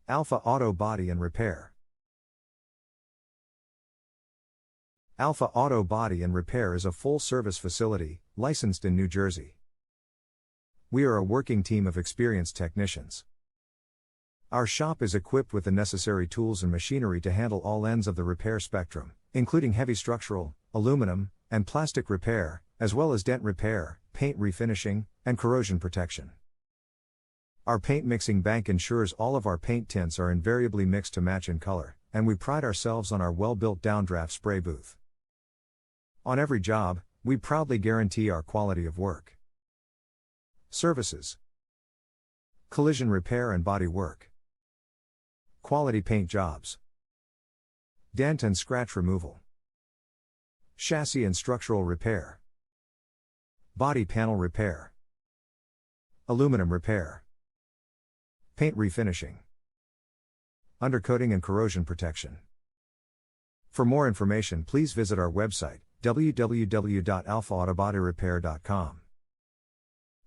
Alpha Auto Body and Repair. Alpha Auto Body and Repair is a full-service facility, licensed in New Jersey. We are a working team of experienced technicians. Our shop is equipped with the necessary tools and machinery to handle all ends of the repair spectrum, including heavy structural, aluminum, and plastic repair, as well as dent repair, paint refinishing, and corrosion protection. Our paint mixing bank ensures all of our paint tints are invariably mixed to match in color, and we pride ourselves on our well-built downdraft spray booth. On every job, we proudly guarantee our quality of work. Services: collision repair and body work, quality paint jobs, dent and scratch removal, chassis and structural repair, body panel repair, aluminum repair, paint refinishing, undercoating and corrosion protection. For more information, please visit our website, www.alphaautobodyrepair.com,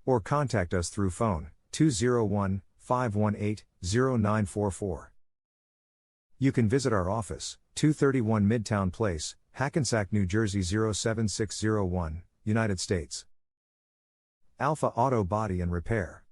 or contact us through phone 201-518-0944. You can visit our office, 231 Midtown Place, Hackensack, New Jersey 07601, United States. Alpha Auto Body and Repair.